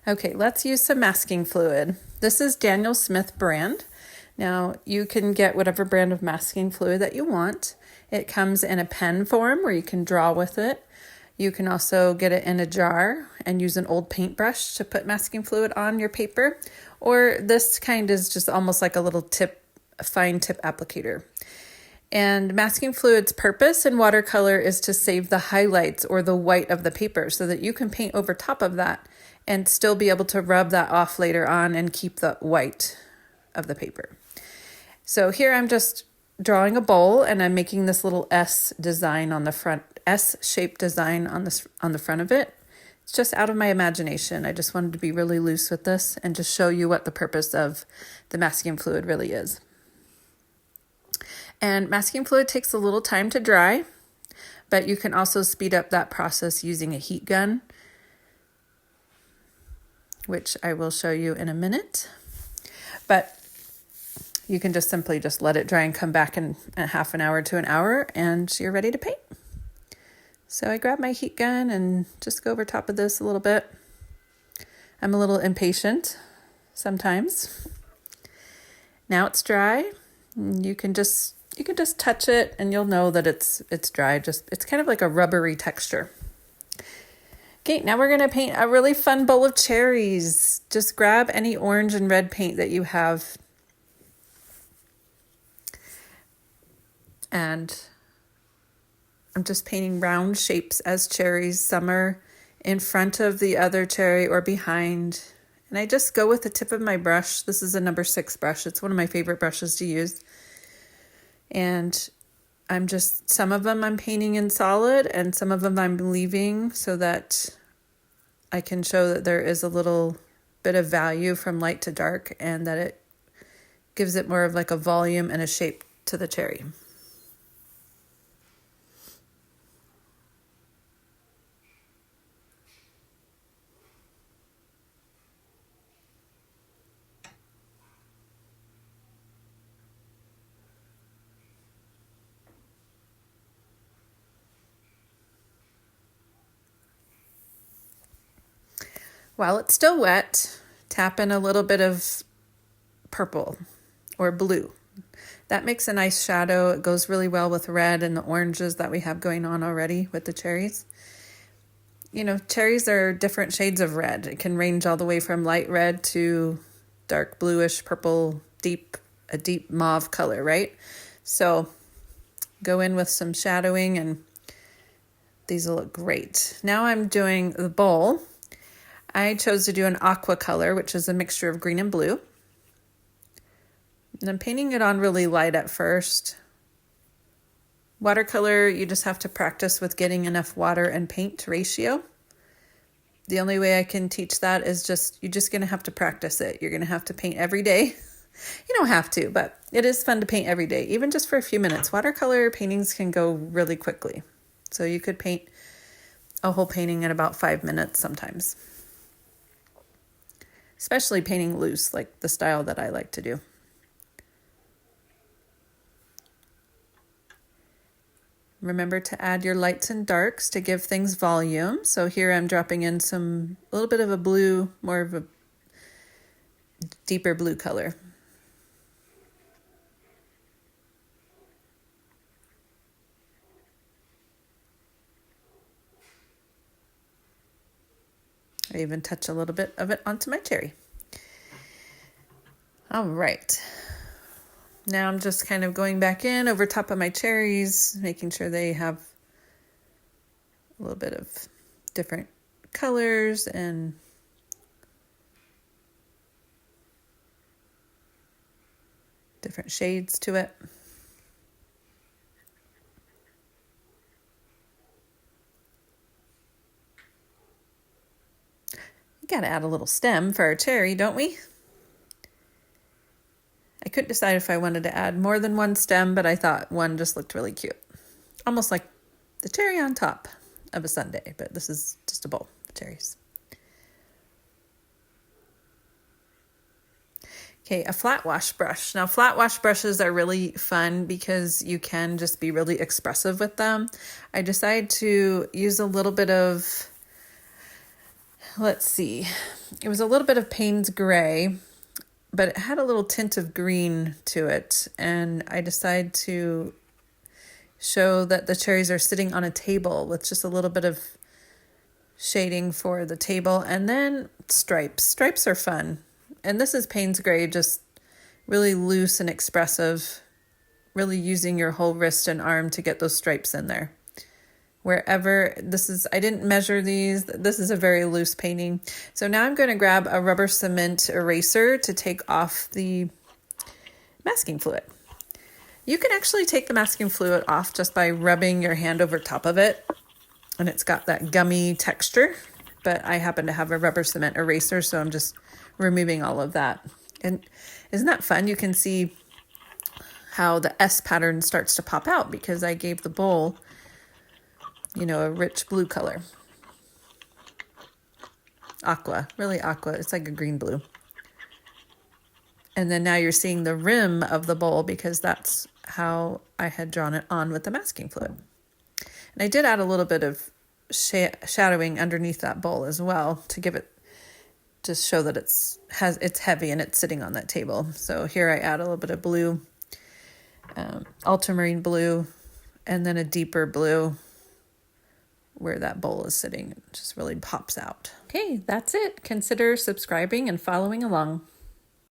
Okay, let's use some masking fluid. This is Daniel Smith brand. Now, you can get whatever brand of masking fluid that you want. It comes in a pen form where you can draw with it. You can also get it in a jar and use an old paintbrush to put masking fluid on your paper. Or this kind is just almost like a little tip, a fine tip applicator. And masking fluid's purpose in watercolor is to save the highlights or the white of the paper so that you can paint over top of that and still be able to rub that off later on and keep the white of the paper. So here I'm just drawing a bowl and I'm making this little S design on the front, S-shaped design on the front of it. It's just out of my imagination. I just wanted to be really loose with this and just show you what the purpose of the masking fluid really is. And masking fluid takes a little time to dry, but you can also speed up that process using a heat gun, which I will show you in a minute. But you can just simply just let it dry and come back in a half an hour to an hour and you're ready to paint. So I grab my heat gun and just go over top of this a little bit. I'm a little impatient sometimes. Now it's dry. You can just touch it and you'll know that it's dry. It's kind of like a rubbery texture. Okay, now we're going to paint a really fun bowl of cherries. Just grab any orange and red paint that you have. And I'm just painting round shapes as cherries. Some are in front of the other cherry or behind. And I just go with the tip of my brush. This is a number 6 brush. It's one of my favorite brushes to use. And some of them I'm painting in solid and some of them I'm leaving so that I can show that there is a little bit of value from light to dark and that it gives it more of like a volume and a shape to the cherry. While it's still wet, tap in a little bit of purple or blue. That makes a nice shadow. It goes really well with red and the oranges that we have going on already with the cherries. You know, cherries are different shades of red. It can range all the way from light red to dark bluish purple, a deep mauve color, right? So go in with some shadowing and these will look great. Now I'm doing the bowl. I chose to do an aqua color, which is a mixture of green and blue. And I'm painting it on really light at first. Watercolor, you just have to practice with getting enough water and paint ratio. The only way I can teach that is you're just going to have to practice it. You're going to have to paint every day. You don't have to, but it is fun to paint every day, even just for a few minutes. Watercolor paintings can go really quickly. So you could paint a whole painting in about 5 minutes sometimes. Especially painting loose, like the style that I like to do. Remember to add your lights and darks to give things volume. So here I'm dropping in a little bit of a blue, more of a deeper blue color. I even touch a little bit of it onto my cherry. All right. Now I'm just kind of going back in over top of my cherries, making sure they have a little bit of different colors and different shades to it. Got to add a little stem for our cherry, don't we? I couldn't decide if I wanted to add more than one stem, but I thought one just looked really cute. Almost like the cherry on top of a sundae, but this is just a bowl of cherries. Okay, a flat wash brush. Now, flat wash brushes are really fun because you can just be really expressive with them. I decided to use a little bit of, let's see, it was a little bit of Payne's gray, but it had a little tint of green to it. And I decided to show that the cherries are sitting on a table with just a little bit of shading for the table. And then stripes. Stripes are fun. And this is Payne's gray, just really loose and expressive, really using your whole wrist and arm to get those stripes in there. Wherever I didn't measure these. This is a very loose painting. So now I'm going to grab a rubber cement eraser to take off the masking fluid. You can actually take the masking fluid off just by rubbing your hand over top of it. And it's got that gummy texture, but I happen to have a rubber cement eraser, so I'm just removing all of that. And isn't that fun? You can see how the S pattern starts to pop out because I gave the bowl, a rich blue color. Aqua, really aqua. It's like a green blue. And then now you're seeing the rim of the bowl because that's how I had drawn it on with the masking fluid. And I did add a little bit of shadowing underneath that bowl as well to give it, just show that it's heavy and it's sitting on that table. So here I add a little bit of blue, ultramarine blue, and then a deeper blue where that bowl is sitting. It just really pops out. Okay, that's it. Consider subscribing and following along.